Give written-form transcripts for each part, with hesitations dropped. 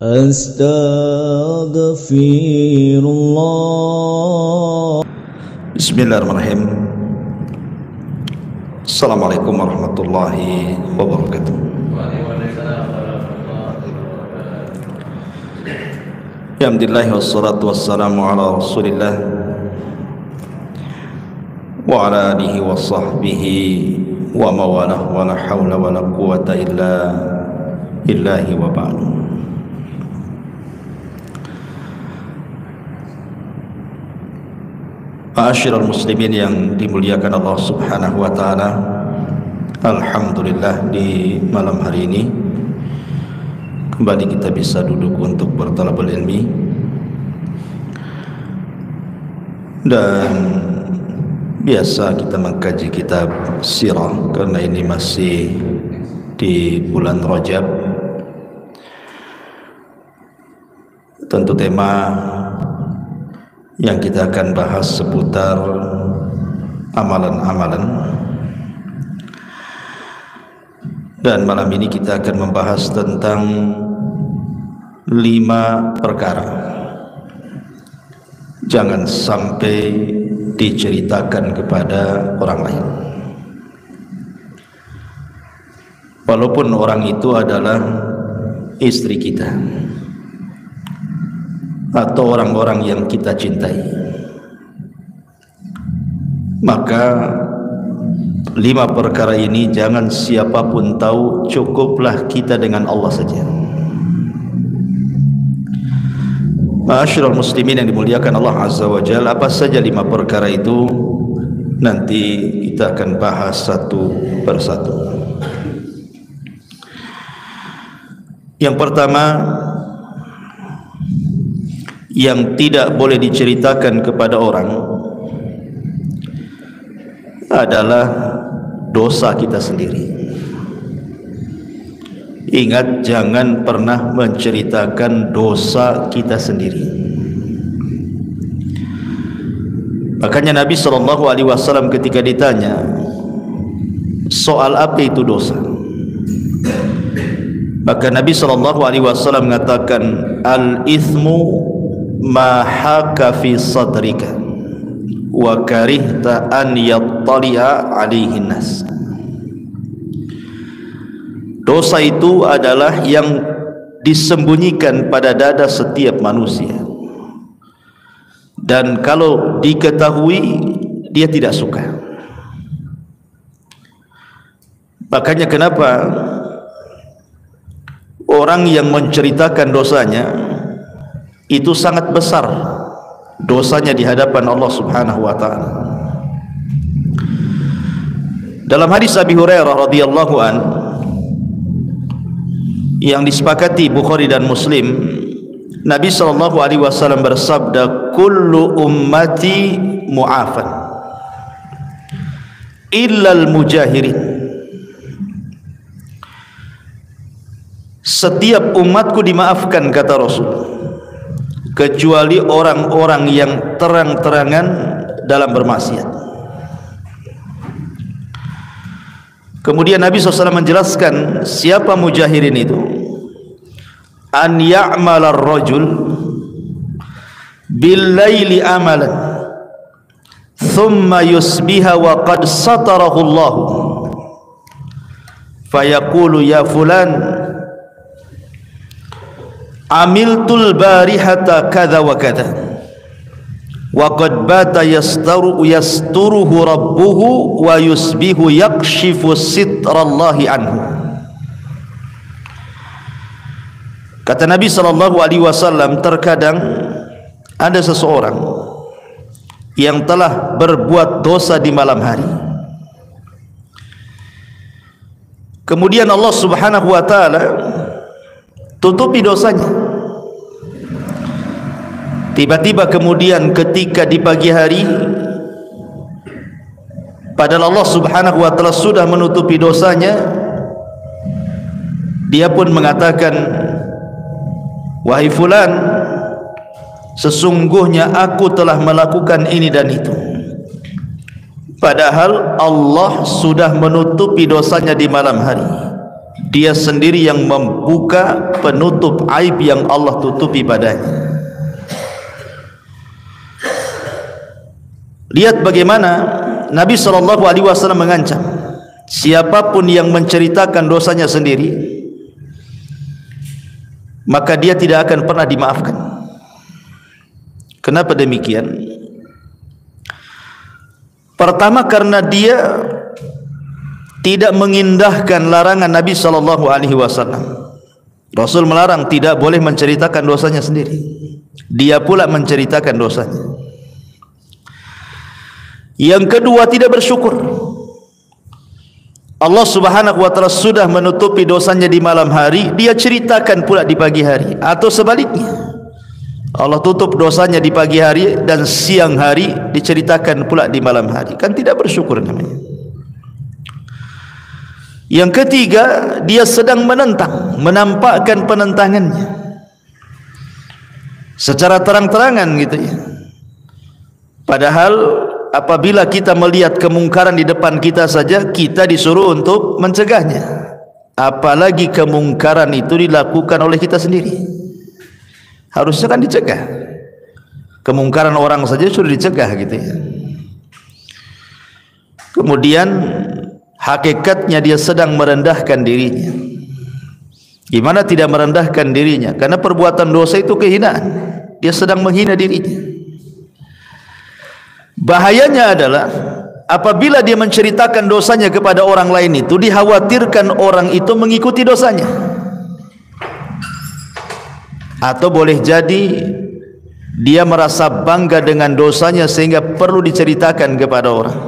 Astaghfirullah. Bismillahirrahmanirrahim. Assalamualaikum warahmatullahi wabarakatuh. Alhamdulillah wassalatu wassalamu ala Rasulillah wa ala alihi wa sahbihi wa mawalah wa la hawla wa la quwata illa billahi wa ba'du. Ma'asyiral muslimin yang dimuliakan Allah Subhanahu wa taala, alhamdulillah di malam hari ini kembali kita bisa duduk untuk bertalabul ilmi, dan biasa kita mengkaji kitab sirah karena ini masih di bulan Rajab. Tentu tema yang kita akan bahas seputar amalan-amalan, dan malam ini kita akan membahas tentang 5 perkara jangan sampai diceritakan kepada orang lain, walaupun orang itu adalah istri kita atau orang-orang yang kita cintai. Maka 5 perkara ini jangan siapapun tahu, cukuplah kita dengan Allah saja. Ma'asyiral muslimin yang dimuliakan Allah Azza wa Jalla, apa saja 5 perkara itu nanti kita akan bahas satu persatu. Yang pertama, yang tidak boleh diceritakan kepada orang adalah dosa kita sendiri. Ingat, jangan pernah menceritakan dosa kita sendiri. Makanya Nabi SAW ketika ditanya soal apa itu dosa, maka Nabi SAW mengatakan, al-ithmu ma haka fi sadrika wa karihta an yattali'a alaihi nas. Dosa itu adalah yang disembunyikan pada dada setiap manusia, dan kalau diketahui dia tidak suka. Makanya kenapa orang yang menceritakan dosanya itu sangat besar dosanya di hadapan Allah Subhanahu wa taala. Dalam hadis Abi Hurairah radhiyallahu an yang disepakati Bukhari dan Muslim, Nabi SAW bersabda, kullu ummati mu'afan illal mujahirin. Setiap umatku dimaafkan, kata Rasul, kecuali orang-orang yang terang-terangan dalam bermaksiat. Kemudian Nabi SAW menjelaskan siapa mujahirin itu. An ya'mal ar-rajul bil-laili amalan thumma yusbiha wa qad satarahu Allah fayaqulu ya fulan amiltul barihata kadha wa kadha wa qad bata yasturuhu rabbuhu wa yusbihu yakshifu sitrallahi anhu. Kata Nabi SAW, terkadang ada seseorang yang telah berbuat dosa di malam hari, kemudian Allah Subhanahu wa taala tutupi dosanya. Tiba-tiba kemudian ketika di pagi hari, padahal Allah Subhanahu wa taala sudah menutupi dosanya, dia pun mengatakan, wahai fulan, sesungguhnya aku telah melakukan ini dan itu. Padahal Allah sudah menutupi dosanya di malam hari. Dia sendiri yang membuka penutup aib yang Allah tutupi padanya. Lihat bagaimana Nabi SAW mengancam siapapun yang menceritakan dosanya sendiri, maka dia tidak akan pernah dimaafkan. Kenapa demikian? Pertama, karena dia tidak mengindahkan larangan Nabi SAW. Rasul melarang tidak boleh menceritakan dosanya sendiri. Dia pula menceritakan dosanya. Yang kedua, tidak bersyukur. Allah Subhanahu wa taala sudah menutupi dosanya di malam hari, dia ceritakan pula di pagi hari, atau sebaliknya. Allah tutup dosanya di pagi hari dan siang hari diceritakan pula di malam hari. Kan tidak bersyukur namanya. Yang ketiga, dia sedang menentang, menampakkan penentangannya secara terang-terangan gitu ya. Padahal apabila kita melihat kemungkaran di depan kita saja, kita disuruh untuk mencegahnya. Apalagi kemungkaran itu dilakukan oleh kita sendiri. Harusnya kan dicegah. Kemungkaran orang saja sudah dicegah gitu ya. Kemudian hakikatnya dia sedang merendahkan dirinya. Gimana tidak merendahkan dirinya? Karena perbuatan dosa itu kehinaan. Dia sedang menghina dirinya. Bahayanya adalah apabila dia menceritakan dosanya kepada orang lain, itu dikhawatirkan orang itu mengikuti dosanya. Atau boleh jadi dia merasa bangga dengan dosanya sehingga perlu diceritakan kepada orang.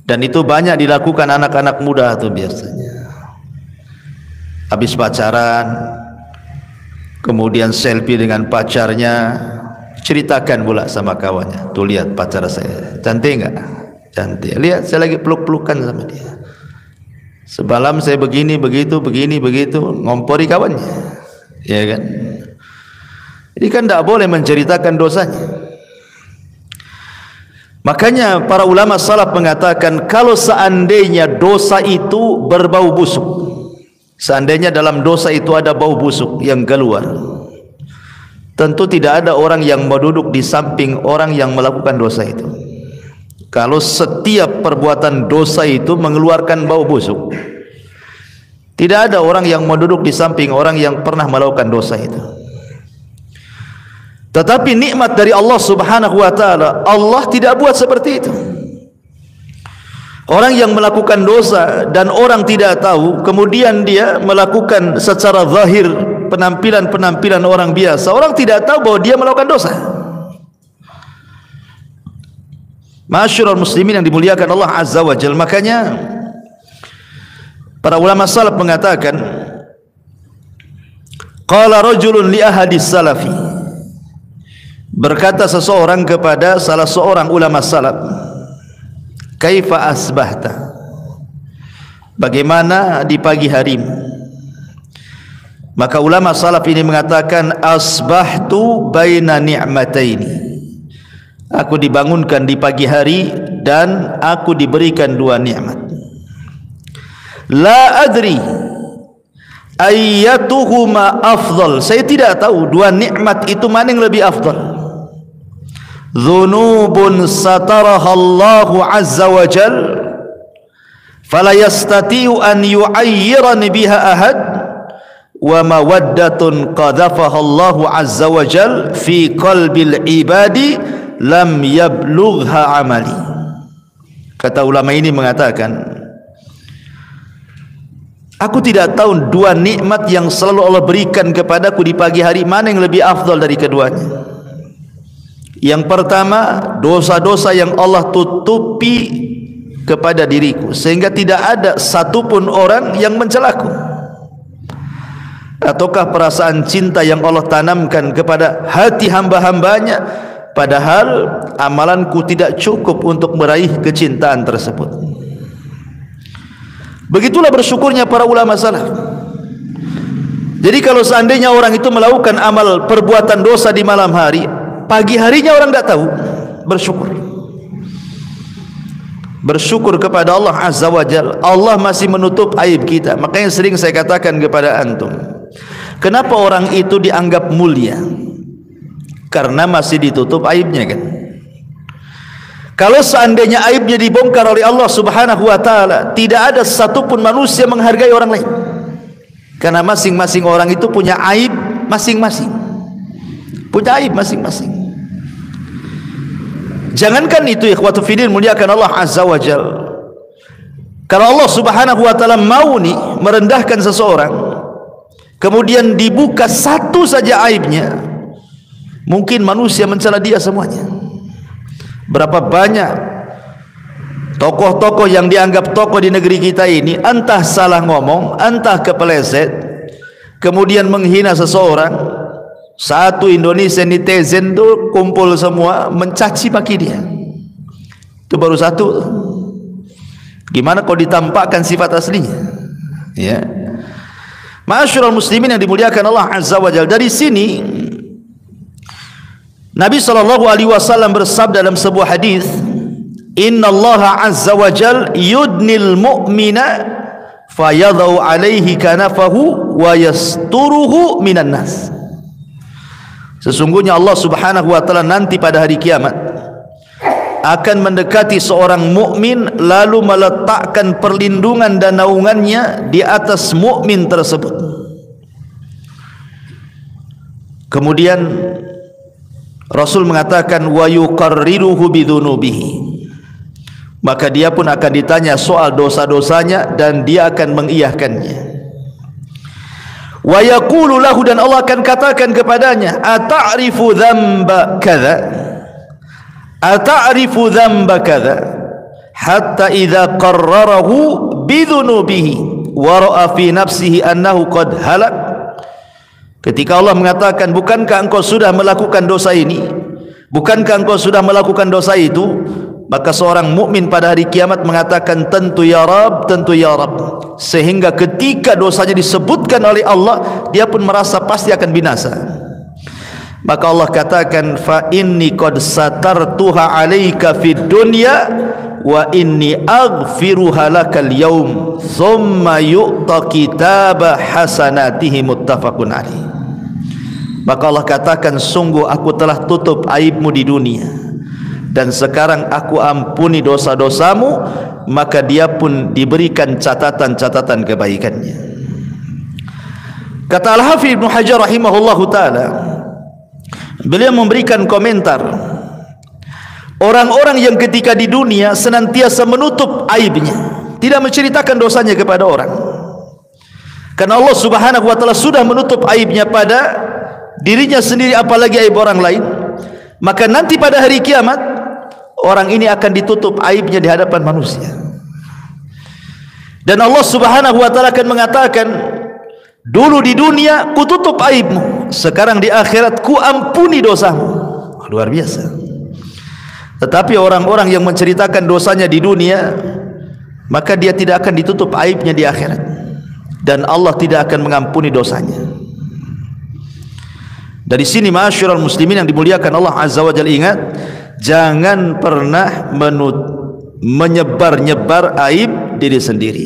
Dan itu banyak dilakukan anak-anak muda itu biasanya. Habis pacaran, kemudian selfie dengan pacarnya, ceritakan pula sama kawannya, tuh lihat pacar saya, cantik enggak? Cantik. Lihat saya lagi peluk-pelukan sama dia. Semalam saya begini, begitu, ngompori kawannya. Ya kan? Jadi kan tidak boleh menceritakan dosanya. Makanya para ulama salaf mengatakan, kalau seandainya dosa itu berbau busuk, seandainya dalam dosa itu ada bau busuk yang keluar, tentu tidak ada orang yang mau duduk di samping orang yang melakukan dosa itu. Kalau setiap perbuatan dosa itu mengeluarkan bau busuk, tidak ada orang yang mau duduk di samping orang yang pernah melakukan dosa itu. Tetapi nikmat dari Allah Subhanahu wa taala, Allah tidak buat seperti itu. Orang yang melakukan dosa dan orang tidak tahu, kemudian dia melakukan secara zahir, penampilan orang biasa, orang tidak tahu bahwa dia melakukan dosa. Ma'asyiral muslimin yang dimuliakan Allah Azza wa Jalla. Makanya para ulama salaf mengatakan, qala rajulun li ahadis salafi, berkata seseorang kepada salah seorang ulama salaf, kaifa asbahta, bagaimana di pagi harimu? Maka ulama salaf ini mengatakan, asbahtu baina ni'mataini, aku dibangunkan di pagi hari dan aku diberikan dua nikmat. La adri ayyatuhuma afdal, saya tidak tahu dua nikmat itu mana yang lebih afdal. Dzunubun sataraha Allahu azza wa jal fala yastati'u an yu'ayyirani biha ahad, wa mawaddatun qadhafaha Allahu azza wa jal fi qalbil ibadi lam yablugha amali. Kata ulama ini mengatakan, aku tidak tahu dua nikmat yang selalu Allah berikan kepadaku di pagi hari mana yang lebih afdal dari keduanya. Yang pertama, dosa-dosa yang Allah tutupi kepada diriku sehingga tidak ada satupun orang yang mencelaku. Ataukah perasaan cinta yang Allah tanamkan kepada hati hamba-hambanya, padahal amalanku tidak cukup untuk meraih kecintaan tersebut. Begitulah bersyukurnya para ulama salaf. Jadi kalau seandainya orang itu melakukan amal perbuatan dosa di malam hari, pagi harinya orang tidak tahu, bersyukur. bersyukur kepada Allah Azza wa Jalla, Allah masih menutup aib kita. Makanya sering saya katakan kepada antum, kenapa orang itu dianggap mulia? Karena masih ditutup aibnya kan. Kalau seandainya aibnya dibongkar oleh Allah Subhanahu wa taala, tidak ada satupun manusia menghargai orang lain. Karena masing-masing orang itu punya aib masing-masing. Punya aib masing-masing. Jangankan itu ikhwatu fiddin, muliakan Allah Azza wa Jalla. Kalau Allah Subhanahu wa taala mau nih merendahkan seseorang, kemudian dibuka satu saja aibnya, mungkin manusia mencela dia semuanya. Berapa banyak tokoh-tokoh yang dianggap tokoh di negeri kita ini, entah salah ngomong, entah kepeleset, kemudian menghina seseorang. Satu Indonesia netizen itu kumpul semua mencaci maki dia. Itu baru satu. Gimana kalau ditampakkan sifat aslinya? Ya. Ma'asyiral muslimin yang dimuliakan Allah Azza wa Jalla, dari sini Nabi SAW bersabda dalam sebuah hadis, Inna Allah Azza wa Jal yudnil mu'mina fayadau alaihi kanafahu wa yasturuhu minan nas. Sesungguhnya Allah Subhanahu wa taala nanti pada hari kiamat akan mendekati seorang mukmin lalu meletakkan perlindungan dan naungannya di atas mukmin tersebut. Kemudian Rasul mengatakan wa yuqarriruhu bidzunubihi, maka dia pun akan ditanya soal dosa-dosanya dan dia akan mengiyahkannya. Wa yaqulu lahu, dan Allah akan katakan kepadanya, ata'rifu dzamba kadza, ata'rifu dzamba kadza, hatta idza qarrarahu bidzunubihi wa ra'a fi nafsihi annahu qad halak. Ketika Allah mengatakan, bukankah engkau sudah melakukan dosa ini, bukankah engkau sudah melakukan dosa itu, maka seorang mukmin pada hari kiamat mengatakan, tentu ya Rabb, tentu ya Rabb. Sehingga ketika dosanya disebutkan oleh Allah, dia pun merasa pasti akan binasa. Maka Allah katakan, fa inni qad satartuha 'alaika fid dunya wa inni aghfiruha lakal yaum thumma yu'ta kitaba hasanatihi muttafaqun alaih. Maka Allah katakan, sungguh aku telah tutup aibmu di dunia dan sekarang aku ampuni dosa-dosamu, maka dia pun diberikan catatan-catatan kebaikannya. Kata Al-Hafidz Ibnu Hajar rahimahullahu taala, beliau memberikan komentar, orang-orang yang ketika di dunia senantiasa menutup aibnya, tidak menceritakan dosanya kepada orang, karena Allah Subhanahu wa taala sudah menutup aibnya pada dirinya sendiri, apalagi aib orang lain. Maka nanti pada hari kiamat orang ini akan ditutup aibnya di hadapan manusia, dan Allah Subhanahu wa taala akan mengatakan, dulu di dunia ku tutup aibmu, sekarang di akhirat ku ampuni dosamu. Luar biasa. Tetapi orang-orang yang menceritakan dosanya di dunia, maka dia tidak akan ditutup aibnya di akhirat, dan Allah tidak akan mengampuni dosanya. Dari sini ma'asyiral muslimin yang dimuliakan Allah Azza wa Jalla, ingat, jangan pernah menyebar-nyebar aib diri sendiri.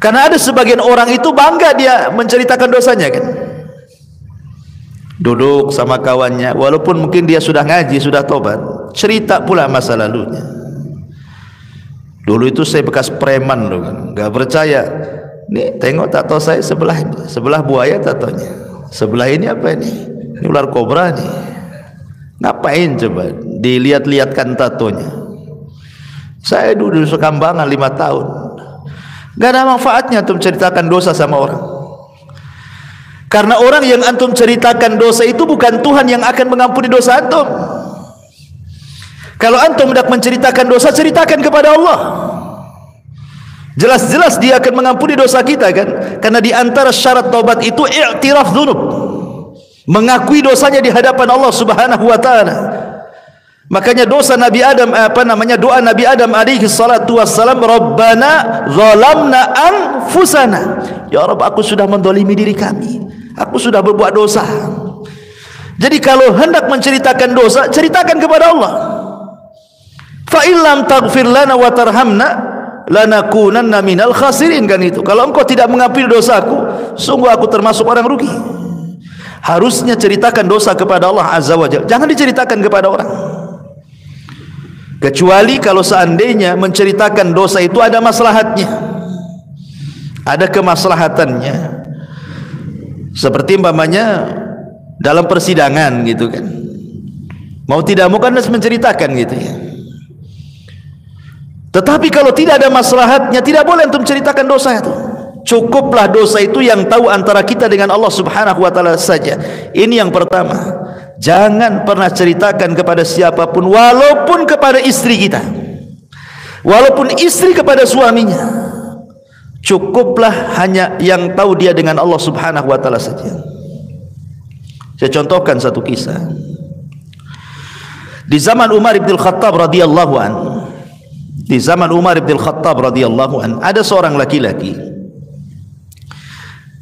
Karena ada sebagian orang itu bangga dia menceritakan dosanya kan. Duduk sama kawannya, walaupun mungkin dia sudah ngaji, sudah tobat, cerita pula masa lalunya. Dulu itu saya bekas preman loh kan, gak percaya. Nih tengok tato saya sebelah buaya tatonya. Sebelah ini apa ini? Ini ular kobra nih. Ngapain coba dilihat-lihatkan tatonya? Saya dulu sekambangan 5 tahun. Gak ada manfaatnya antum ceritakan dosa sama orang. Karena orang yang antum ceritakan dosa itu bukan Tuhan yang akan mengampuni dosa antum. Kalau antum hendak menceritakan dosa, ceritakan kepada Allah. Jelas-jelas dia akan mengampuni dosa kita kan. Karena di antara syarat taubat itu i'tiraf dzunub, mengakui dosanya di hadapan Allah Subhanahu wa taala. Makanya dosa Nabi Adam, doa Nabi Adam alaihi salatu wassalam, Rabbana zalamna anfusana, ya Rabb, aku sudah mendolimi diri kami, aku sudah berbuat dosa. Jadi kalau hendak menceritakan dosa, ceritakan kepada Allah. Fa illam taghfir lana wa tarhamna lanakunanna minal khasirin, kan itu. Kalau engkau tidak mengampuni dosaku, sungguh aku termasuk orang rugi. Harusnya ceritakan dosa kepada Allah Azza wa Jalla, jangan diceritakan kepada orang. Kecuali kalau seandainya menceritakan dosa itu ada maslahatnya, ada kemaslahatannya. Seperti umpamanya dalam persidangan gitu kan, mau tidak mau kan harus menceritakan gitu ya. Tetapi kalau tidak ada maslahatnya, tidak boleh untuk menceritakan dosa itu. Cukuplah dosa itu yang tahu antara kita dengan Allah Subhanahu wa taala saja. Ini yang pertama. Jangan pernah ceritakan kepada siapapun, walaupun kepada istri kita, walaupun istri kepada suaminya. Cukuplah hanya yang tahu dia dengan Allah Subhanahu wa taala saja. Saya contohkan satu kisah. Di zaman Umar bin Khattab radhiyallahu anhu, di zaman Umar bin Khattab radhiyallahu anhu, ada seorang laki-laki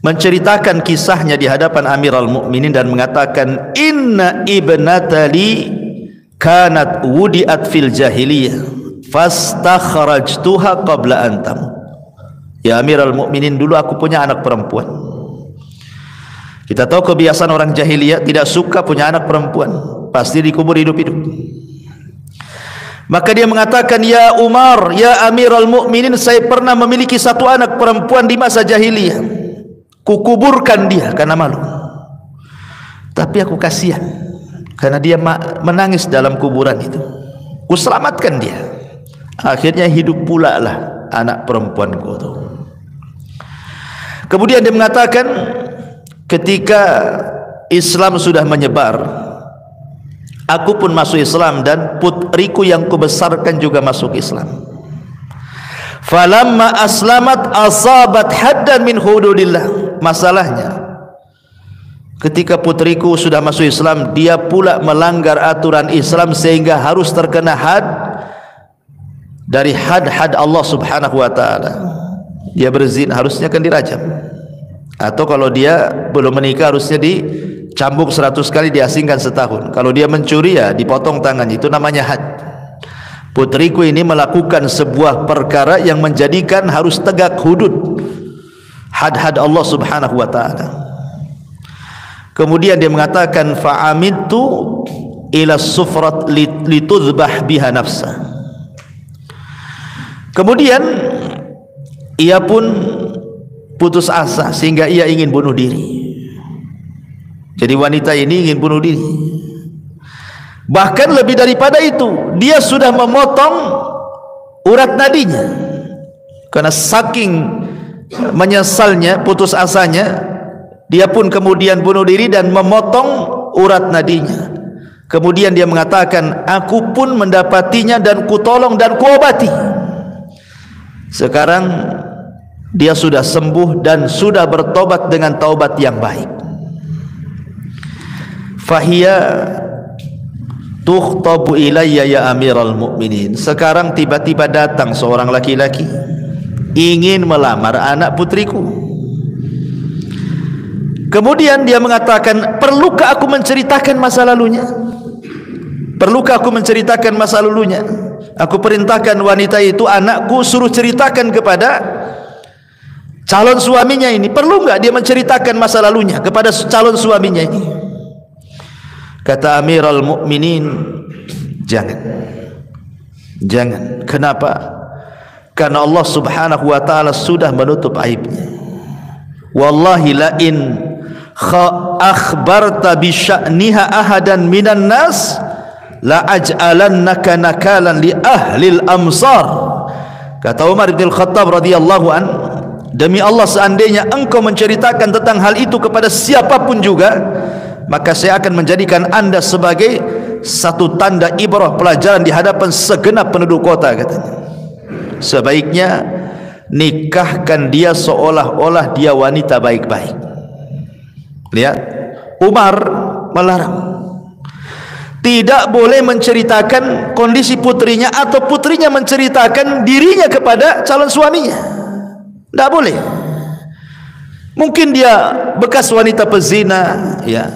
menceritakan kisahnya di hadapan Amirul Mukminin dan mengatakan, inna ibnatali kanat wudiat fil jahiliyah fastakhrajtuha qabla an tamut. Ya Amirul Mukminin, dulu aku punya anak perempuan. Kita tahu kebiasaan orang jahiliyah, tidak suka punya anak perempuan, pasti dikubur hidup-hidup. Maka dia mengatakan, ya Umar, ya Amirul Mukminin, saya pernah memiliki satu anak perempuan di masa jahiliyah. Kukuburkan dia karena malu. Tapi aku kasihan karena dia menangis dalam kuburan itu. Kuselamatkan dia. Akhirnya hidup pula lah anak perempuanku itu. Kemudian dia mengatakan, ketika Islam sudah menyebar, aku pun masuk Islam dan putriku yang kubesarkan juga masuk Islam. Falamma aslamat asabat haddan min hududillah. Masalahnya, ketika putriku sudah masuk Islam, dia pula melanggar aturan Islam sehingga harus terkena had dari had-had Allah Subhanahu wa taala. Dia berzina, harusnya kan dirajam. Atau kalau dia belum menikah, harusnya dicambuk 100 kali, diasingkan setahun. Kalau dia mencuri, ya dipotong tangan. Itu namanya had. Putriku ini melakukan sebuah perkara yang menjadikan harus tegak hudud, had-had Allah Subhanahu wa taala. Kemudian dia mengatakan, fa'amidtu ila sufrat litudhbah biha nafsa. Kemudian ia pun putus asa sehingga ia ingin bunuh diri. Jadi wanita ini ingin bunuh diri. Bahkan lebih daripada itu, dia sudah memotong urat nadinya. Karena saking menyesalnya, putus asanya, dia pun kemudian bunuh diri dan memotong urat nadinya. Kemudian dia mengatakan, aku pun mendapatinya dan kutolong dan kuobati. Sekarang dia sudah sembuh dan sudah bertobat dengan taubat yang baik. Fahiyya tukhtabu ilayya ya Amirul Mukminin. Sekarang tiba-tiba datang seorang laki-laki ingin melamar anak putriku. Kemudian dia mengatakan, perlukah aku menceritakan masa lalunya? Perlukah aku menceritakan masa lalunya? Aku perintahkan wanita itu, anakku, suruh ceritakan kepada calon suaminya ini. Perlu enggak dia menceritakan masa lalunya kepada calon suaminya ini? Kata Amirul Mukminin, jangan. Jangan. Kenapa? Karena Allah Subhanahu wa taala sudah menutup aibnya. Wallahi la in akhbarta bi sya'niha ahadan minan nas la aj'alannaka nakalan li ahlil amsar. Kata Umar bin Khattab radhiyallahu an, demi Allah, seandainya engkau menceritakan tentang hal itu kepada siapapun juga, maka saya akan menjadikan anda sebagai satu tanda ibrah, pelajaran di hadapan segenap penduduk kota. Katanya, sebaiknya nikahkan dia seolah-olah dia wanita baik-baik. Lihat, Umar melarang. Tidak boleh menceritakan kondisi putrinya atau putrinya menceritakan dirinya kepada calon suaminya. Tidak boleh. Mungkin dia bekas wanita pezina, ya.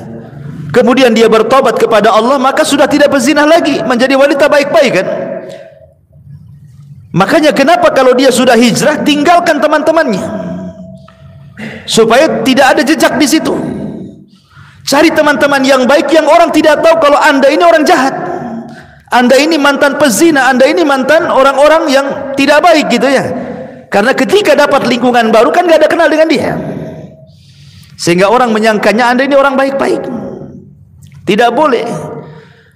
Kemudian dia bertobat kepada Allah, maka sudah tidak berzina lagi, menjadi wanita baik-baik kan. Makanya kenapa kalau dia sudah hijrah, tinggalkan teman-temannya, supaya tidak ada jejak di situ. Cari teman-teman yang baik, yang orang tidak tahu kalau Anda ini orang jahat, Anda ini mantan pezina, Anda ini mantan orang-orang yang tidak baik gitu ya. Karena ketika dapat lingkungan baru kan gak ada kenal dengan dia, sehingga orang menyangkanya Anda ini orang baik-baik. Tidak boleh.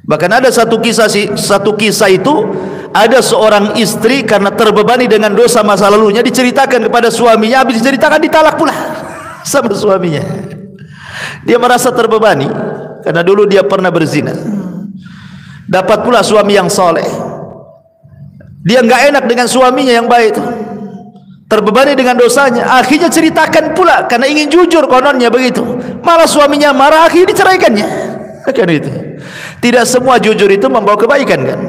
Bahkan ada satu kisah itu, ada seorang istri karena terbebani dengan dosa masa lalunya, diceritakan kepada suaminya, habis diceritakan ditalak pula sama suaminya. Dia merasa terbebani karena dulu dia pernah berzina. Dapat pula suami yang soleh, dia nggak enak dengan suaminya yang baik itu, terbebani dengan dosanya, akhirnya ceritakan pula karena ingin jujur kononnya begitu. Malah suaminya marah, akhirnya diceraikannya. Kan itu. Tidak semua jujur itu membawa kebaikan kan.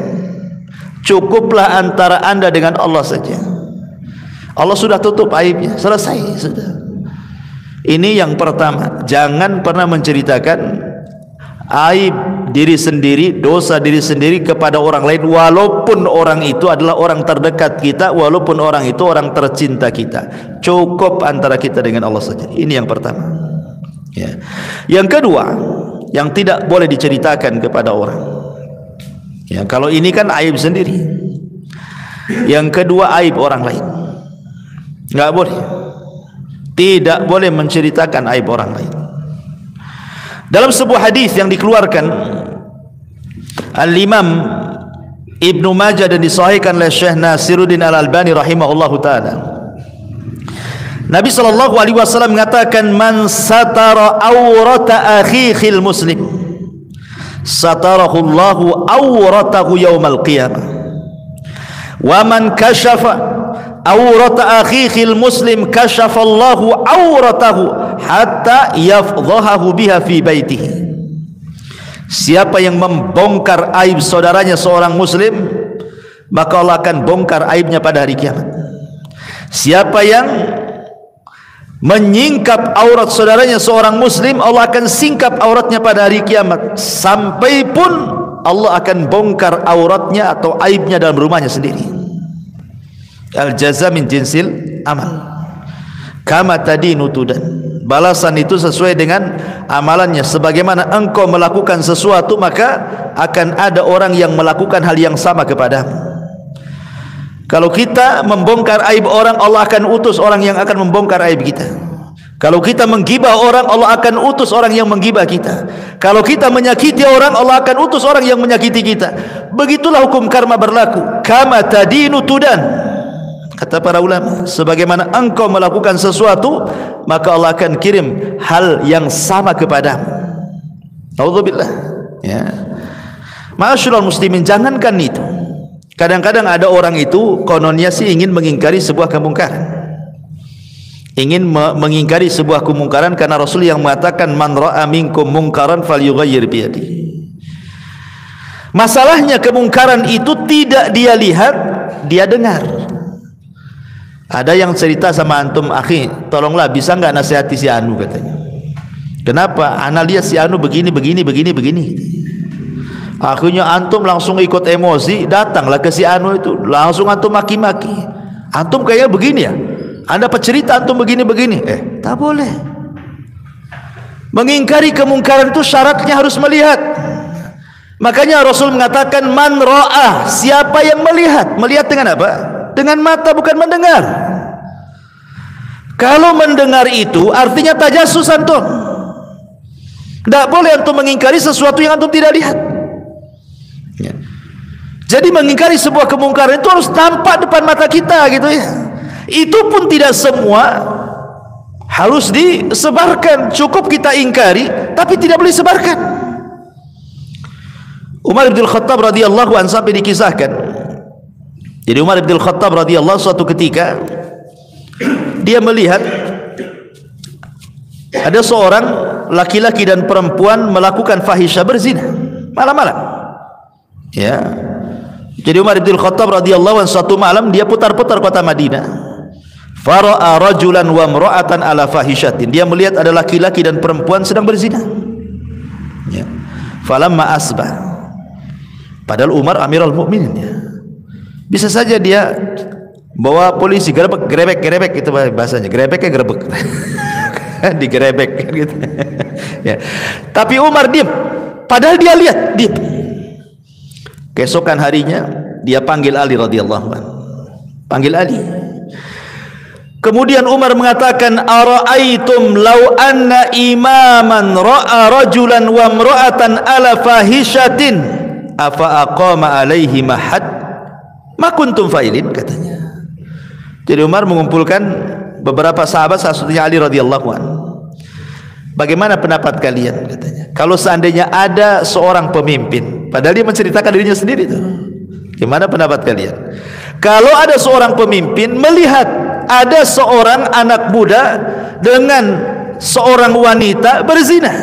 Cukuplah antara Anda dengan Allah saja. Allah sudah tutup aibnya, selesai sudah. Ini yang pertama, jangan pernah menceritakan aib diri sendiri, dosa diri sendiri kepada orang lain, walaupun orang itu adalah orang terdekat kita, walaupun orang itu orang tercinta kita. Cukup antara kita dengan Allah saja. Ini yang pertama ya. Yang kedua, yang tidak boleh diceritakan kepada orang ya, kalau ini kan aib sendiri. Yang kedua, aib orang lain nggak boleh. Tidak boleh menceritakan aib orang lain. Dalam sebuah hadis yang dikeluarkan Al-Imam Ibnu Majah dan disahihkan oleh Syekh Nasiruddin Al-Albani rahimahullahu taala, Nabi sallallahu alaihi wasallam mengatakan, man satara aurata akhihil muslim satarahu Allahu auratahu yaumal qiyamah, wa man kashafa aurata akhihil muslim kashafallahu auratahu hatta yafdhahu biha fi baitihi. Siapa yang membongkar aib saudaranya seorang muslim, maka Allah akan bongkar aibnya pada hari kiamat. Siapa yang menyingkap aurat saudaranya seorang muslim, Allah akan singkap auratnya pada hari kiamat, sampai pun Allah akan bongkar auratnya atau aibnya dalam rumahnya sendiri. Al-jaza min jinsil amal, kama tadinu tudan. Balasan itu sesuai dengan amalannya. Sebagaimana engkau melakukan sesuatu, maka akan ada orang yang melakukan hal yang sama kepadamu. Kalau kita membongkar aib orang, Allah akan utus orang yang akan membongkar aib kita. Kalau kita menggibah orang, Allah akan utus orang yang menggibah kita. Kalau kita menyakiti orang, Allah akan utus orang yang menyakiti kita. Begitulah hukum karma berlaku. Kama tadinu tudan. Kata para ulama, sebagaimana engkau melakukan sesuatu, maka Allah akan kirim hal yang sama kepadamu. Naudzubillah ya. Ma'asyiral muslimin, jangankan itu, kadang-kadang ada orang itu kononnya sih ingin mengingkari sebuah kemungkaran, ingin mengingkari sebuah kemungkaran, karena Rasul yang mengatakan, man ra'a minkum mungkaran falyughayyir biyadihi. Masalahnya kemungkaran itu tidak dia lihat, dia dengar. Ada yang cerita sama antum, akhi tolonglah bisa nggak nasihati si Anu, katanya. Kenapa? Ana lihat si Anu begini. Akhirnya antum langsung ikut emosi, datanglah ke si Anu itu, langsung antum maki-maki. Antum kayaknya begini ya, Anda pecerita antum begini. Tak boleh. Mengingkari kemungkaran itu syaratnya harus melihat. Makanya Rasul mengatakan, man ro'ah, siapa yang melihat. Melihat dengan apa? Dengan mata, bukan mendengar. Kalau mendengar itu artinya tajassus antum. Tidak boleh antum mengingkari sesuatu yang antum tidak lihat ya. Jadi mengingkari sebuah kemungkaran itu harus tampak depan mata kita gitu ya. Itu pun tidak semua harus disebarkan. Cukup kita ingkari, tapi tidak boleh sebarkan. Umar bin Khattab radhiyallahu anhu sampai dikisahkan. Jadi Umar bin Khattab radhiyallahu suatu ketika dia melihat ada seorang laki-laki dan perempuan melakukan fahisha, berzina malam-malam ya. Jadi Umar bin Khattab radhiyallahu anhu suatu malam dia putar-putar kota Madinah, fara'a rajulan wa imra'atan ala fahishatin. Dia melihat ada laki-laki dan perempuan sedang berzina ya. Falamma asbah, padahal Umar Amirul Mukminin ya. Bisa saja dia bawa polisi, gerebek itu bahasanya, gerebeknya gerebek. Digerebek gitu. Ya. Tapi Umar diam, padahal dia lihat, diam. Keesokan harinya dia panggil Ali radhiyallahu anhu. Panggil Ali. Kemudian Umar mengatakan, ara'aitum law anna imaman ra'a rajulan wa imra'atan ala fahishatin afa aqama alaihi mahad ma kuntum fa'ilin, katanya. Jadi Umar mengumpulkan beberapa sahabat, salah satunya Ali radhiyallahu anhu. Bagaimana pendapat kalian, katanya, kalau seandainya ada seorang pemimpin, padahal dia menceritakan dirinya sendiri tuh. Gimana pendapat kalian kalau ada seorang pemimpin melihat ada seorang anak muda dengan seorang wanita berzina,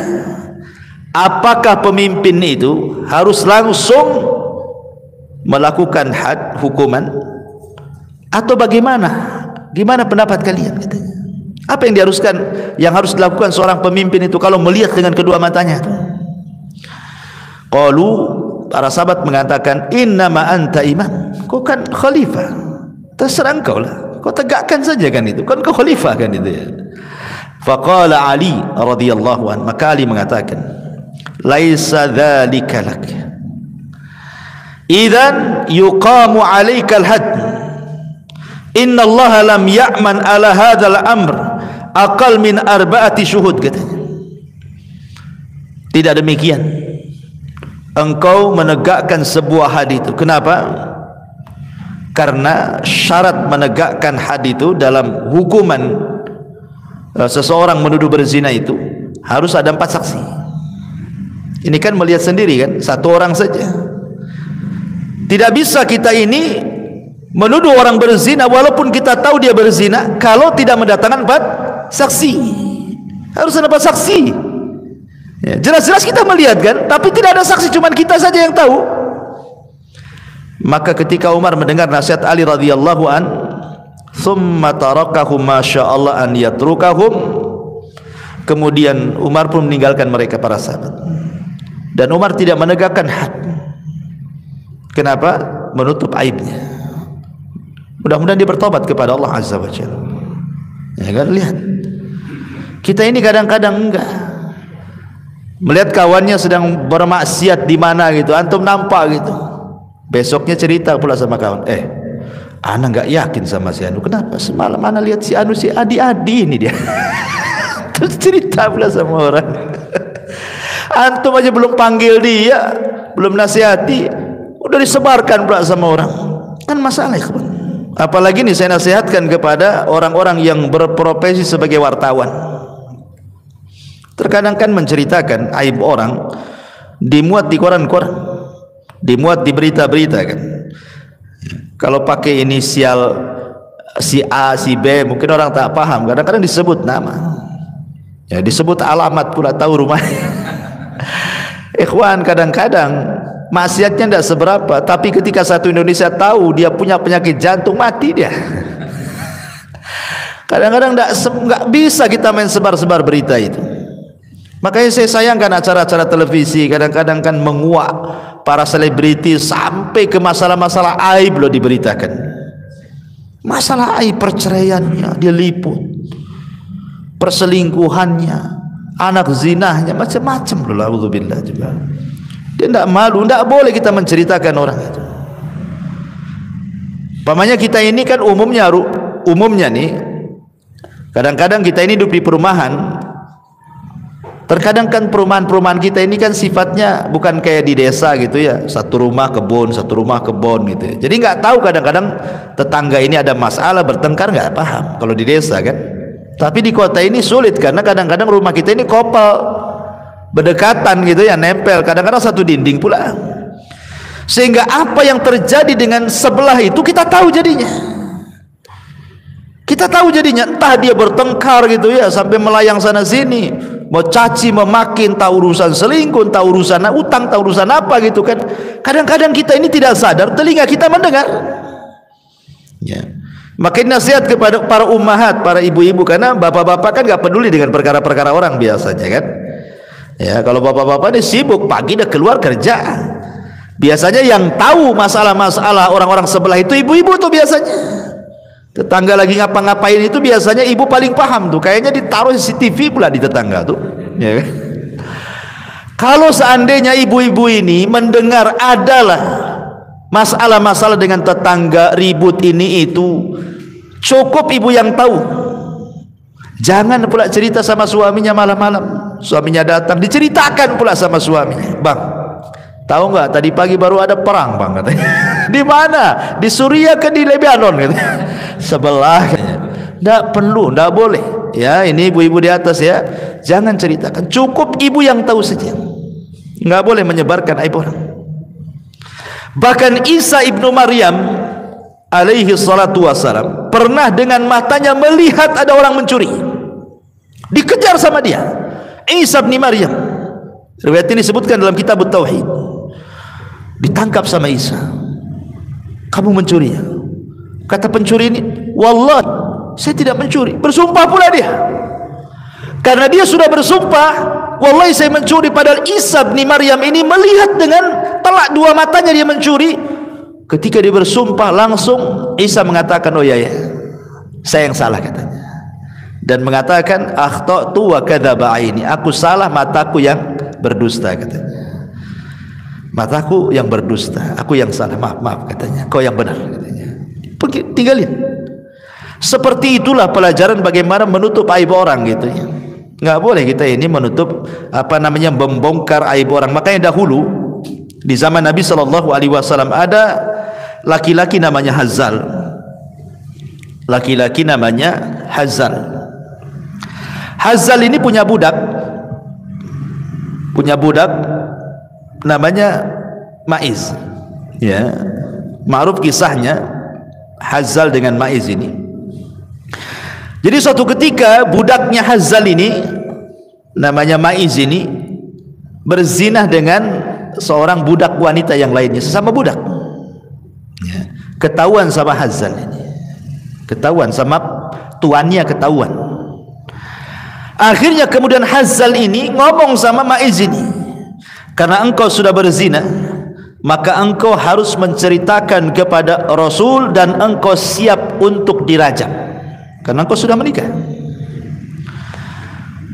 apakah pemimpin itu harus langsung melakukan had, hukuman, atau bagaimana? Gimana pendapat kalian, katanya? Apa yang diharuskan, yang harus dilakukan seorang pemimpin itu kalau melihat dengan kedua matanya? Qalu, para sahabat mengatakan, innama anta imam, kau kan khalifah, terserah engkau lah, kau tegakkan saja kan itu, kan kau khalifah kan itu ya. Faqala Ali radhiyallahu anhu, maka Ali mengatakan, laisa dzalika lak, idzan yuqamu 'alaika al-hadd, inna Allah lam ya'man ala hadzal amr aqal min arba'ati syuhud, katanya. Tidak demikian, engkau menegakkan sebuah had itu. Kenapa? Karena syarat menegakkan had itu dalam hukuman seseorang menuduh berzina itu harus ada 4 saksi. Ini kan melihat sendiri kan, satu orang saja. Tidak bisa kita ini menuduh orang berzina walaupun kita tahu dia berzina kalau tidak mendatangkan 4 saksi. Harus ada 4 saksi. Ya, jelas-jelas kita melihat kan, tapi tidak ada saksi, cuma kita saja yang tahu. Maka ketika Umar mendengar nasihat Ali radhiyallahu an, thumma tarakahum masyaallah an yatrukahum, kemudian Umar pun meninggalkan mereka, para sahabat. Dan Umar tidak menegakkan had. Kenapa? Menutup aibnya. Mudah-mudahan dia bertobat kepada Allah Azza wa Jalla. Ya kan, lihat. Kita ini kadang-kadang enggak. Melihat kawannya sedang bermaksiat di mana gitu, antum nampak gitu. Besoknya cerita pula sama kawan, ana enggak yakin sama si Anu. Kenapa? Semalam ana lihat si Anu, si Adi ini dia. Terus cerita pula sama orang. Antum aja belum panggil dia, belum nasihati, udah disebarkan pula sama orang. Kan masalah, ikhwan. Apalagi nih saya nasihatkan kepada orang-orang yang berprofesi sebagai wartawan. Terkadang kan menceritakan aib orang, dimuat di koran-koran, dimuat di berita-berita kan. Kalau pakai inisial si A, si B, mungkin orang tak paham. Kadang-kadang disebut nama, ya disebut alamat pula, tahu rumahnya. Ikhwan, kadang-kadang maksiatnya tidak seberapa, tapi ketika satu Indonesia tahu dia punya penyakit jantung, mati dia. Kadang-kadang nggak bisa kita main sebar-sebar berita itu. Makanya saya sayangkan acara-acara televisi kadang-kadang kan menguak para selebriti sampai ke masalah-masalah aib loh diberitakan. Masalah aib perceraiannya dia liput, perselingkuhannya, anak zinahnya, macam-macam loh. Alhamdulillah juga. Dia tidak malu, tidak boleh kita menceritakan orang itu. Pamannya kita ini kan umumnya nih, kadang-kadang kita ini hidup di perumahan. Terkadang kan perumahan-perumahan kita ini kan sifatnya bukan kayak di desa gitu ya, satu rumah kebun gitu ya. Jadi nggak tahu kadang-kadang tetangga ini ada masalah, bertengkar, nggak paham kalau di desa kan. Tapi di kota ini sulit karena kadang-kadang rumah kita ini kopel, berdekatan gitu ya, nempel, kadang-kadang satu dinding pula. Sehingga apa yang terjadi dengan sebelah itu kita tahu jadinya. Kita tahu jadinya, entah dia bertengkar gitu ya sampai melayang sana sini, mau caci memaki, entah urusan selingkuh, entah urusan utang, entah urusan apa gitu kan. Kadang-kadang kita ini tidak sadar, telinga kita mendengar. Ya. Makin nasihat kepada para ummahat, para ibu-ibu, karena bapak-bapak kan nggak peduli dengan perkara-perkara orang biasanya kan. Ya, kalau bapak-bapak ini sibuk, pagi dah keluar kerja, Biasanya yang tahu masalah-masalah orang-orang sebelah itu ibu-ibu tuh biasanya. Tetangga lagi ngapa-ngapain itu biasanya ibu paling paham tuh. Kayaknya ditaruh CCTV pula di tetangga tuh, ya kan? Kalau seandainya ibu-ibu ini mendengar adalah masalah-masalah dengan tetangga, ribut ini itu, cukup ibu yang tahu. Jangan pula cerita sama suaminya malam-malam. Suaminya datang diceritakan pula sama suaminya. Bang, tahu nggak tadi pagi baru ada perang bang katanya. Di mana? Di Suriah ke di Lebanon katanya. Sebelah. Nggak perlu, nggak boleh. Ya, ini ibu-ibu di atas ya. Jangan ceritakan. Cukup ibu yang tahu saja. Nggak boleh menyebarkan aib orang. Bahkan Isa ibnu Maryam alaihi salatu wassalam pernah dengan matanya melihat ada orang mencuri. Dikejar sama dia. Isa bin Maryam. Riwayat ini disebutkan dalam kitab Tauhid. Ditangkap sama Isa. Kamu mencuri ya? Kata pencuri ini, wallahi saya tidak mencuri. Bersumpah pula dia. Karena dia sudah bersumpah, wallahi saya mencuri. Padahal Isa bin Maryam ini melihat dengan telak dua matanya dia mencuri. Ketika dia bersumpah langsung Isa mengatakan, oh ya ya, saya yang salah katanya. Dan mengatakan akhtatu wa kadzaba aini, aku salah, mataku yang berdusta katanya. Mataku yang berdusta, aku yang salah, maaf katanya. Kau yang benar katanya. Pergi, tinggalin. Seperti itulah pelajaran bagaimana menutup aib orang gitu ya. Nggak boleh kita ini menutup membongkar aib orang. Makanya dahulu di zaman Nabi SAW ada laki-laki namanya Hazal. Laki-laki namanya Hazal. Hazal ini punya budak namanya Maiz, ya, ma'ruf kisahnya Hazal dengan Maiz ini. Jadi suatu ketika budaknya Hazal ini namanya Maiz ini berzinah dengan seorang budak wanita yang lainnya, sesama budak, ya. Ketahuan sama Hazal ini, ketahuan sama tuannya, ketahuan. Akhirnya kemudian Hazal ini ngomong sama Maiz ini, karena engkau sudah berzina, maka engkau harus menceritakan kepada Rasul dan engkau siap untuk dirajam, karena engkau sudah menikah.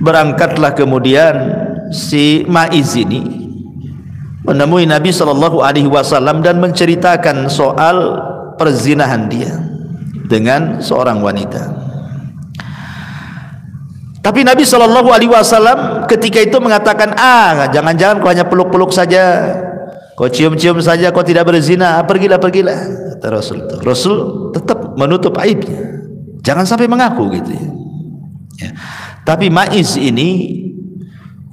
Berangkatlah kemudian si Maiz ini menemui Nabi SAW dan menceritakan soal perzinahan dia dengan seorang wanita. Tapi Nabi SAW ketika itu mengatakan, jangan-jangan kau hanya peluk-peluk saja, kau cium-cium saja, kau tidak berzina, pergilah. Kata Rasul. Rasul tetap menutup aibnya, jangan sampai mengaku gitu ya. Tapi Maiz ini,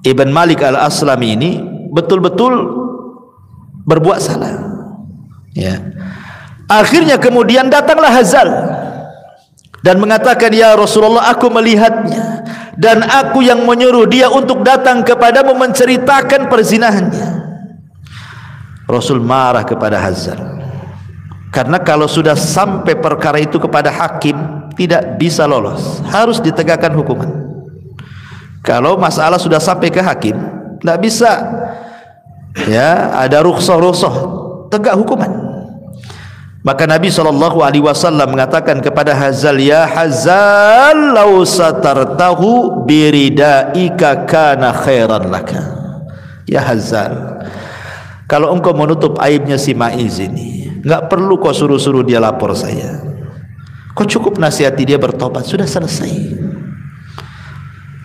Ibn Malik al-Aslami ini betul-betul berbuat salah ya. Akhirnya kemudian datanglah Hazal dan mengatakan, ya Rasulullah, aku melihatnya dan aku yang menyuruh dia untuk datang kepadamu menceritakan perzinahannya. Rasul marah kepada Hazal, karena kalau sudah sampai perkara itu kepada hakim tidak bisa lolos, harus ditegakkan hukuman. Kalau masalah sudah sampai ke hakim tidak bisa ya ada rukhsah, tegak hukuman. Maka Nabi SAW mengatakan kepada Hazal, ya Hazal, lau satartahu biridaika kana khairan laka. Ya Hazal, kalau engkau menutup aibnya si Maiz ini, enggak perlu kau suruh-suruh dia lapor saya. Kau cukup nasihati dia bertobat, sudah selesai.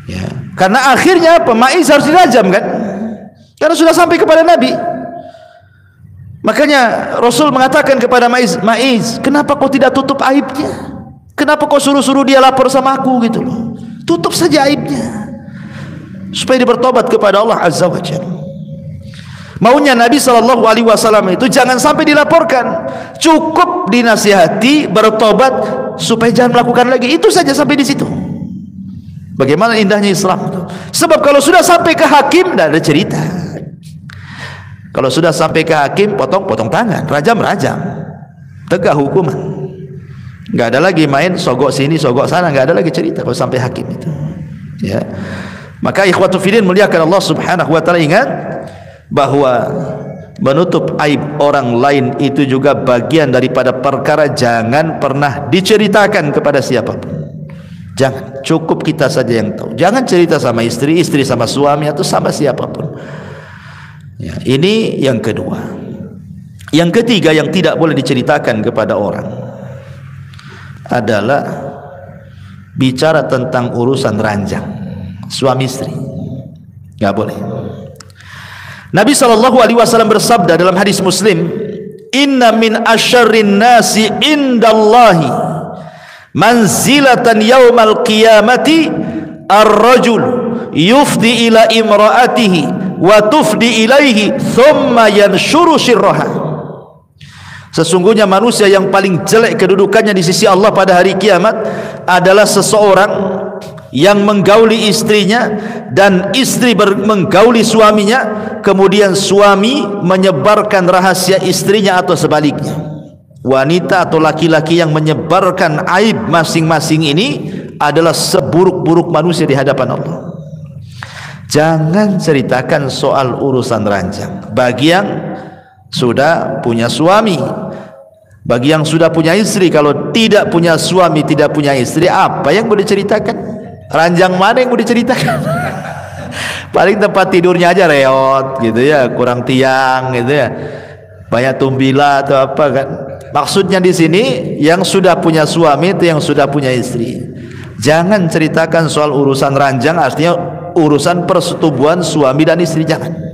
Ya, karena akhirnya apa? Maiz harus dirajam kan? Karena sudah sampai kepada Nabi. Makanya Rasul mengatakan kepada Maiz, kenapa kau tidak tutup aibnya? Kenapa kau suruh-suruh dia lapor sama aku gitu loh? Tutup saja aibnya supaya dia bertobat kepada Allah Azza wa Jalla. Maunya Nabi SAW itu jangan sampai dilaporkan, cukup dinasihati, bertobat supaya jangan melakukan lagi. Itu saja, sampai di situ. Bagaimana indahnya Islam itu. Sebab kalau sudah sampai ke hakim tidak ada cerita. Kalau sudah sampai ke hakim, potong tangan, rajam, tegak hukuman. Nggak ada lagi main sogok sini sogok sana, nggak ada lagi cerita kalau sampai hakim itu ya. Maka ikhwatu fillah muliakan Allah Subhanahu wa taala, ingat bahwa Menutup aib orang lain itu juga bagian daripada perkara jangan pernah diceritakan kepada siapapun. Jangan, cukup kita saja yang tahu. Jangan cerita sama istri, istri sama suami, atau sama siapapun. Ya, ini yang kedua. Yang ketiga yang tidak boleh diceritakan kepada orang adalah bicara tentang urusan ranjang suami istri. Nggak boleh. Nabi SAW bersabda dalam hadis Muslim, inna min asyarrin nasi indallahi manzilatan yaumal qiyamati ar-rajul yufdi ila imra'atihi wa tufdi ilaihi thumma yanshuru sirraha. Sesungguhnya manusia yang paling jelek kedudukannya di sisi Allah pada hari kiamat adalah seseorang yang menggauli istrinya dan istri menggauli suaminya, kemudian suami menyebarkan rahasia istrinya atau sebaliknya. Wanita atau laki-laki yang menyebarkan aib masing-masing ini adalah seburuk-buruk manusia di hadapan Allah. Jangan ceritakan soal urusan ranjang bagi yang sudah punya suami. Bagi yang sudah punya istri, kalau tidak punya suami, tidak punya istri, apa yang boleh diceritakan? Ranjang mana yang mau diceritakan? Paling tempat tidurnya aja reot gitu ya, kurang tiang gitu ya, banyak tumbila atau apa kan. Maksudnya di sini yang sudah punya suami itu yang sudah punya istri. Jangan ceritakan soal urusan ranjang, artinya urusan persetubuhan suami dan istri, jangan.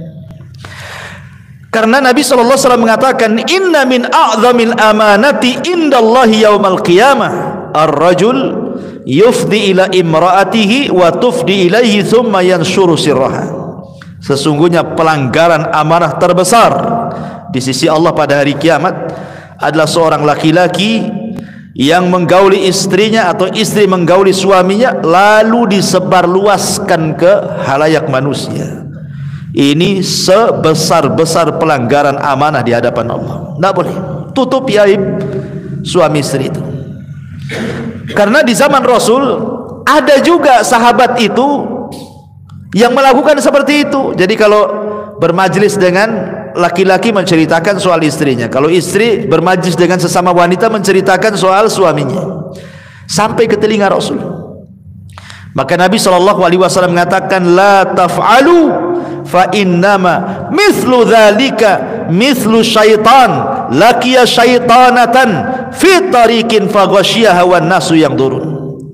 Karena Nabi SAW mengatakan, inna min a'zamil amanati indallahi yaumal qiyamah ar-rajul yufdi ila imra'atihi wa tufdi ilaihi thumma yanshuru sirraha. Sesungguhnya pelanggaran amanah terbesar di sisi Allah pada hari kiamat adalah seorang laki-laki yang menggauli istrinya atau istri menggauli suaminya lalu disebarluaskan ke halayak manusia. Ini sebesar-besar pelanggaran amanah di hadapan Allah. Tidak boleh. Tutupi aib suami istri itu. Karena di zaman Rasul ada juga sahabat itu yang melakukan seperti itu. Jadi kalau bermajlis dengan laki-laki menceritakan soal istrinya, kalau istri bermajlis dengan sesama wanita menceritakan soal suaminya, sampai ke telinga Rasul. Maka Nabi SAW mengatakan, la taf'alu fa innama mithlu dzalika mithlu syaitan laqiya syaitanatan fi tariqin faghasyiha wan nasu yang turun.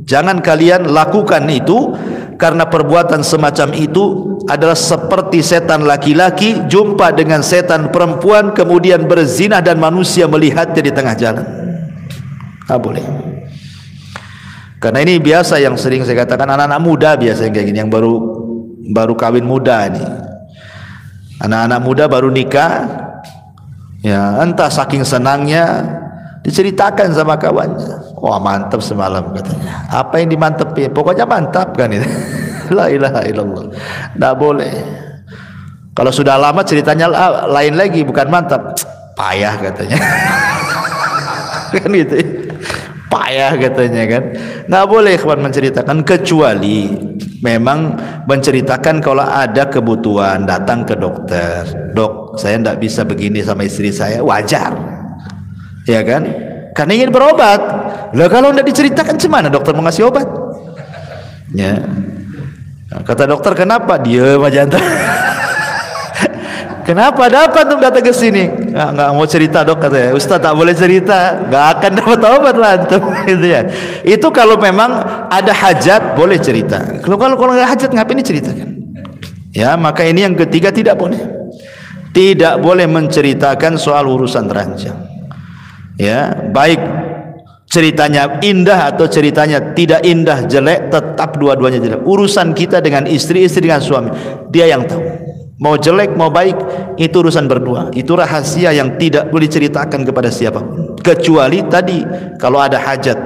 Jangan kalian lakukan itu, karena perbuatan semacam itu adalah seperti setan laki-laki jumpa dengan setan perempuan kemudian berzina dan manusia melihatnya di tengah jalan. Boleh. Karena ini biasa yang sering saya katakan, anak-anak muda biasa yang kayak gini, yang baru kawin muda ini. Anak-anak muda baru nikah, ya entah saking senangnya diceritakan sama kawannya, wah mantap semalam katanya. Apa yang dimantepin? Pokoknya mantap kan itu. La ilaha illallah. Tidak boleh. Kalau sudah lama ceritanya lain lagi, bukan mantap, payah katanya. Kan gitu. Payah katanya kan. Nggak boleh kawan menceritakan, kecuali memang menceritakan kalau ada kebutuhan, datang ke dokter, dok saya tidak bisa begini sama istri saya, wajar ya kan, karena ingin berobat. Lah kalau tidak diceritakan gimana dokter mau ngasih obat ya? Kata dokter, kenapa? Dia aja. Kenapa? Dapat dong datang ke sini. Nggak mau cerita dok, katanya. Ustaz tak boleh cerita, nggak akan dapat obat lah antum. Gitu ya. Itu kalau memang ada hajat boleh cerita. Kalau nggak hajat ngapain diceritakan? Ya, maka ini yang ketiga, tidak boleh. Tidak boleh menceritakan soal urusan ranjang. Ya, baik ceritanya indah atau ceritanya tidak indah, jelek, tetap dua-duanya jelek. Urusan kita dengan istri, istri dengan suami, dia yang tahu. Mau jelek mau baik itu urusan berdua. Itu rahasia yang tidak boleh diceritakan kepada siapapun, kecuali tadi kalau ada hajat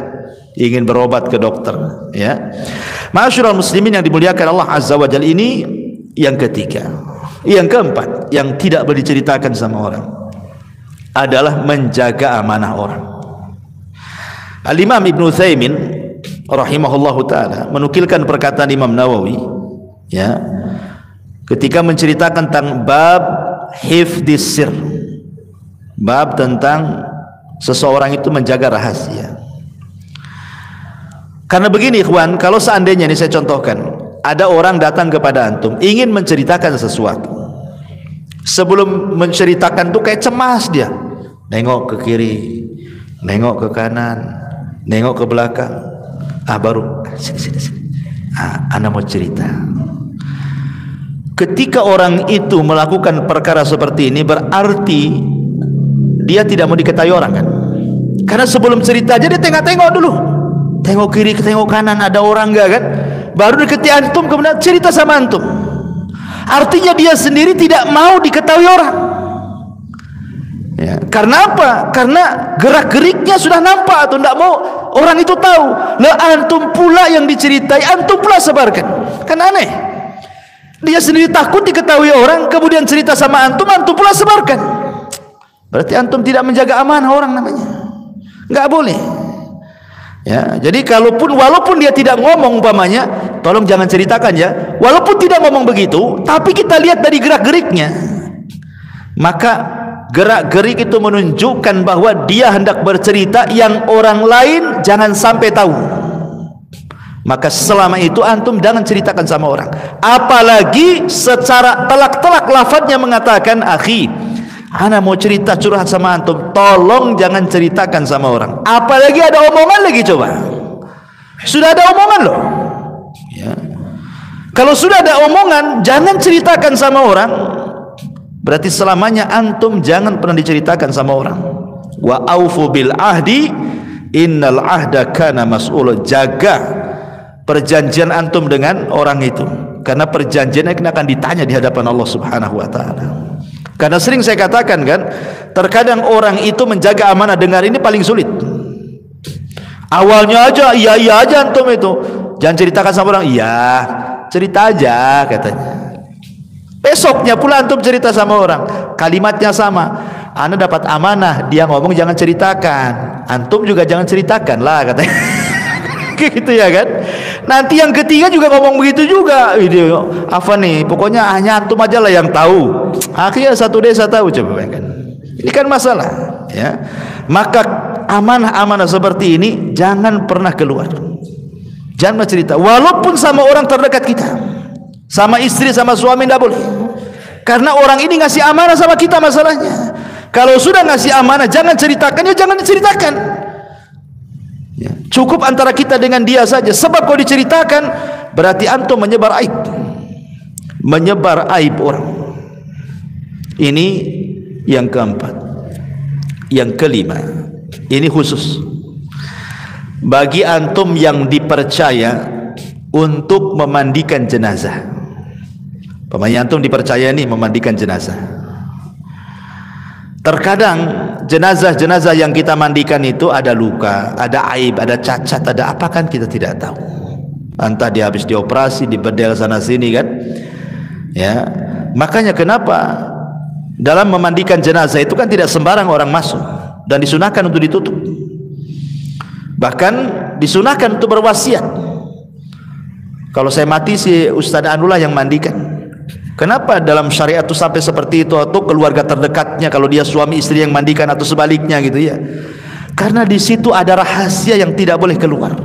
ingin berobat ke dokter ya. Ma'asyiral muslimin yang dimuliakan Allah Azza wa Jalla, ini yang ketiga. Yang keempat yang tidak boleh diceritakan sama orang adalah menjaga amanah orang. Al-Imam Ibnu Utsaimin rahimahullahu taala menukilkan perkataan Imam Nawawi ya, ketika menceritakan tentang bab hifdis sir, bab tentang seseorang itu menjaga rahasia. Karena begini ikhwan, kalau seandainya ini saya contohkan, ada orang datang kepada antum ingin menceritakan sesuatu, sebelum menceritakan tuh kayak cemas dia, nengok ke kiri, nengok ke kanan, nengok ke belakang, baru sini, ana mau cerita. Ketika orang itu melakukan perkara seperti ini, berarti dia tidak mau diketahui orang kan? Karena sebelum cerita aja dia tengok-tengok dulu, tengok kiri, tengok kanan, ada orang enggak kan? Baru deketi antum, kemudian cerita sama antum. Artinya dia sendiri tidak mau diketahui orang. Ya, karena apa? Karena gerak-geriknya sudah nampak atau tidak mau orang itu tahu. Lah antum pula yang diceritai, antum pula sebarkan. Kan aneh. Dia sendiri takut diketahui orang, kemudian cerita sama antum, antum pula sebarkan. Berarti antum tidak menjaga amanah orang namanya. Enggak boleh. Ya, jadi walaupun dia tidak ngomong umpamanya, tolong jangan ceritakan ya. Walaupun tidak ngomong begitu, tapi kita lihat dari gerak-geriknya. Maka gerak-gerik itu menunjukkan bahwa dia hendak bercerita yang orang lain jangan sampai tahu. Maka selama itu antum jangan ceritakan sama orang. Apalagi secara telak-telak lafadznya mengatakan, akhi, ana mau cerita curhat sama antum, tolong jangan ceritakan sama orang. Apalagi ada omongan lagi, coba. Sudah ada omongan loh. Ya. Kalau sudah ada omongan, jangan ceritakan sama orang. Berarti selamanya antum jangan pernah diceritakan sama orang. Wa aufu bil ahdi, innal ahda kana mas'ul. Jaga perjanjian antum dengan orang itu, karena perjanjiannya akan ditanya di hadapan Allah Subhanahu wa taala. Karena sering saya katakan kan, terkadang orang itu menjaga amanah dengar ini paling sulit. Awalnya aja iya aja antum itu, jangan ceritakan sama orang, iya cerita aja katanya. Besoknya pula antum cerita sama orang, kalimatnya sama, ana dapat amanah, dia ngomong jangan ceritakan, antum juga jangan ceritakan lah katanya. Gitu ya kan. Nanti yang ketiga juga ngomong begitu juga, video apa nih, pokoknya hanya antum aja lah yang tahu. Akhirnya satu desa tahu, coba kan. Ini kan masalah ya. Maka amanah-amanah seperti ini jangan pernah keluar, jangan cerita walaupun sama orang terdekat kita, sama istri, sama suami, tidak boleh. Karena orang ini ngasih amanah sama kita. Masalahnya kalau sudah ngasih amanah jangan ceritakan, ya jangan diceritakan ya, cukup antara kita dengan dia saja. Sebab kalau diceritakan berarti antum menyebar aib orang. Ini yang keempat. Yang kelima, ini khusus bagi antum yang dipercaya untuk memandikan jenazah. Pemain antum dipercaya nih memandikan jenazah. Terkadang jenazah-jenazah yang kita mandikan itu ada luka, ada aib, ada cacat, ada apa kan kita tidak tahu. Entah dia habis dioperasi, dibedel sana sini kan. Ya, makanya kenapa dalam memandikan jenazah itu kan tidak sembarang orang masuk dan disunahkan untuk ditutup. Bahkan disunahkan untuk berwasiat. Kalau saya mati si Ustaz Anullah yang mandikan. Kenapa dalam syariat itu sampai seperti itu, atau keluarga terdekatnya kalau dia suami istri yang mandikan atau sebaliknya gitu ya? Karena di situ ada rahasia yang tidak boleh keluar.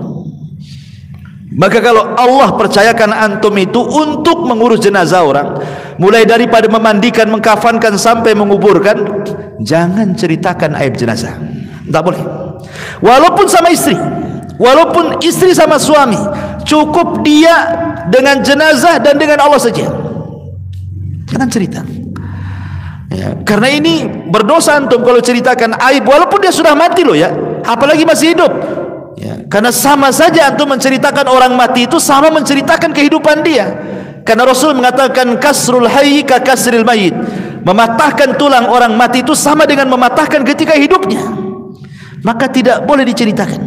Maka kalau Allah percayakan antum itu untuk mengurus jenazah orang, mulai daripada memandikan, mengkafankan sampai menguburkan, jangan ceritakan aib jenazah. Tidak boleh. Walaupun sama istri, walaupun istri sama suami, cukup dia dengan jenazah dan dengan Allah saja. Jangan cerita ya, karena ini berdosa antum kalau ceritakan aib walaupun dia sudah mati loh ya, apalagi masih hidup ya. Karena sama saja antum menceritakan orang mati itu sama menceritakan kehidupan dia. Karena Rasul mengatakan kasrul hayy ka kasril mayit, mematahkan tulang orang mati itu sama dengan mematahkan ketika hidupnya. Maka tidak boleh diceritakan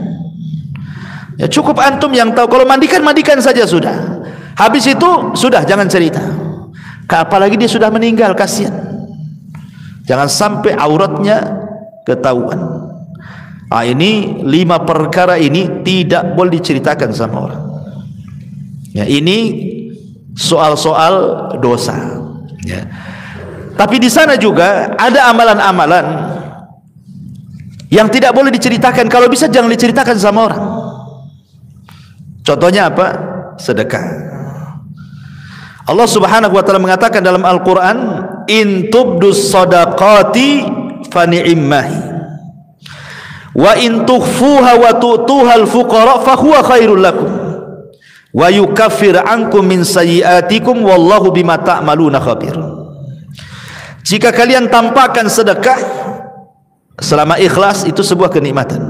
ya. Cukup antum yang tahu. Kalau mandikan saja sudah, habis itu sudah, jangan cerita. Apalagi dia sudah meninggal, kasihan. Jangan sampai auratnya ketahuan. Ini 5 perkara ini tidak boleh diceritakan sama orang ya. Ini soal-soal dosa ya. Tapi di sana juga ada amalan-amalan yang tidak boleh diceritakan. Kalau bisa jangan diceritakan sama orang. Contohnya apa? Sedekah. Allah Subhanahu wa taala mengatakan dalam Al-Qur'an, "In tubdus shadaqati fa ni'immahi wa in tukhfuha wa tu'tuha al-fuqara fa huwa khairul lakum wa yukaffir ankum min sayyi'atikum wallahu bima ta'maluna khabir." Jika kalian tampakkan sedekah selama ikhlas, itu sebuah kenikmatan.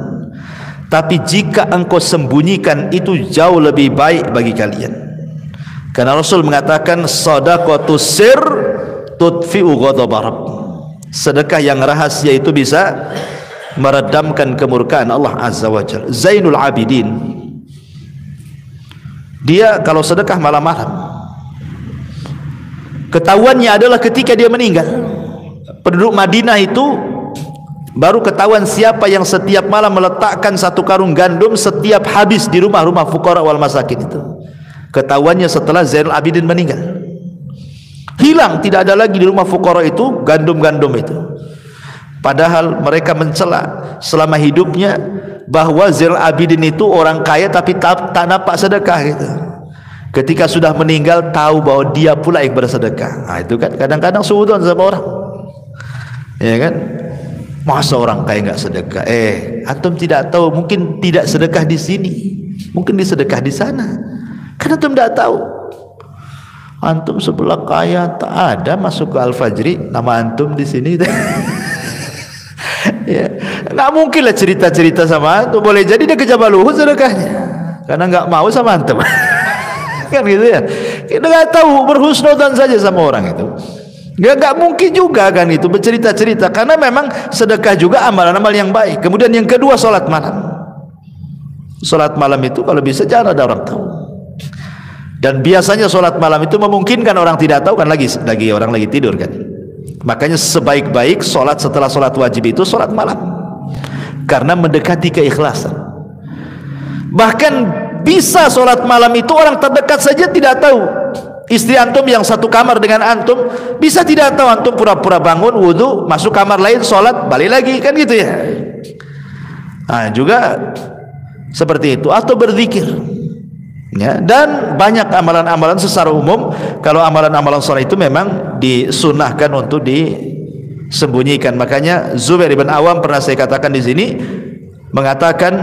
Tapi jika engkau sembunyikan, itu jauh lebih baik bagi kalian. Karena Rasul mengatakan, shadaqatus sir tudfi'u ghadab Rabb. Sedekah yang rahasia itu bisa meredamkan kemurkaan Allah Azza wa Jalla. Zainul Abidin, dia kalau sedekah malam-malam, ketahuannya adalah ketika dia meninggal. Penduduk Madinah itu baru ketahuan siapa yang setiap malam meletakkan satu karung gandum setiap habis di rumah-rumah fuqara wal masakin itu. Ketahuannya setelah Zainul Abidin meninggal. Hilang, tidak ada lagi di rumah fuqara itu gandum-gandum itu. Padahal mereka mencela selama hidupnya bahwa Zainul Abidin itu orang kaya tapi tak nampak sedekah gitu. Ketika sudah meninggal tahu bahwa dia pula yang bersedekah. Nah, itu kan kadang-kadang suudzon sama orang. Ya kan? Masa orang kaya enggak sedekah? Antum tidak tahu, mungkin tidak sedekah di sini, mungkin disedekah di sana. Karena antum tidak tahu. Antum sebelah kaya, tak ada masuk ke Al-Fajri nama antum di sini. Ya, nggak mungkin lah cerita-cerita sama antum. Boleh jadi dia ke Jabal Uhud sedekahnya, karena nggak mau sama antum. Kan gitu ya. Kita nggak tahu, berhusnudzon saja sama orang itu. Ya nggak mungkin juga kan itu bercerita-cerita, karena memang sedekah juga amalan-amal yang baik. Kemudian yang kedua, sholat malam. Sholat malam itu kalau bisa jangan ada orang tahu. Dan biasanya sholat malam itu memungkinkan orang tidak tahu kan, lagi orang lagi tidur kan. Makanya sebaik-baik sholat setelah sholat wajib itu sholat malam, karena mendekati keikhlasan. Bahkan bisa sholat malam itu orang terdekat saja tidak tahu. Istri antum yang satu kamar dengan antum bisa tidak tahu, antum pura-pura bangun wudu, masuk kamar lain sholat, balik lagi, kan gitu ya. Nah, juga seperti itu. Atau berzikir ya, dan banyak amalan-amalan secara umum. Kalau amalan-amalan sholat itu memang disunahkan untuk disembunyikan. Makanya Zubair bin Awam pernah saya katakan di sini mengatakan,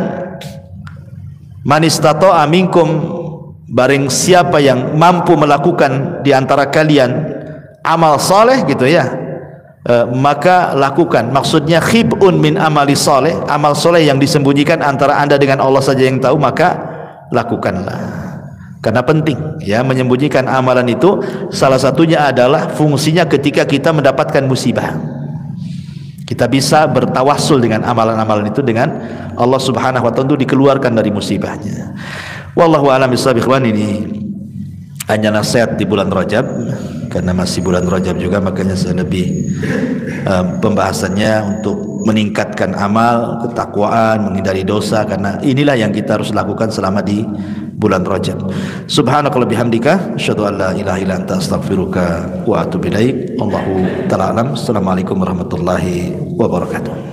man istata'a minkum, barang siapa yang mampu melakukan di antara kalian amal soleh gitu ya, maka lakukan. Maksudnya khib'un min amali soleh, amal soleh yang disembunyikan antara anda dengan Allah saja yang tahu, maka lakukanlah. Karena penting ya menyembunyikan amalan itu. Salah satunya adalah fungsinya ketika kita mendapatkan musibah, kita bisa bertawassul dengan amalan-amalan itu dengan Allah Subhanahu wa ta'ala untuk dikeluarkan dari musibahnya. Wallahu a'lam bishawab. Ikhwan, ini hanya nasihat di bulan Rajab, karena masih bulan Rajab juga, makanya saya lebih pembahasannya untuk meningkatkan amal, ketakwaan, menghindari dosa, karena inilah yang kita harus lakukan selama di bulan Rajab. Subhanakallahumma bihamdika asyhadu an la ilaha illa anta astaghfiruka wa atubu ilaik. Allahu ta'ala alam. Assalamualaikum warahmatullahi wabarakatuh.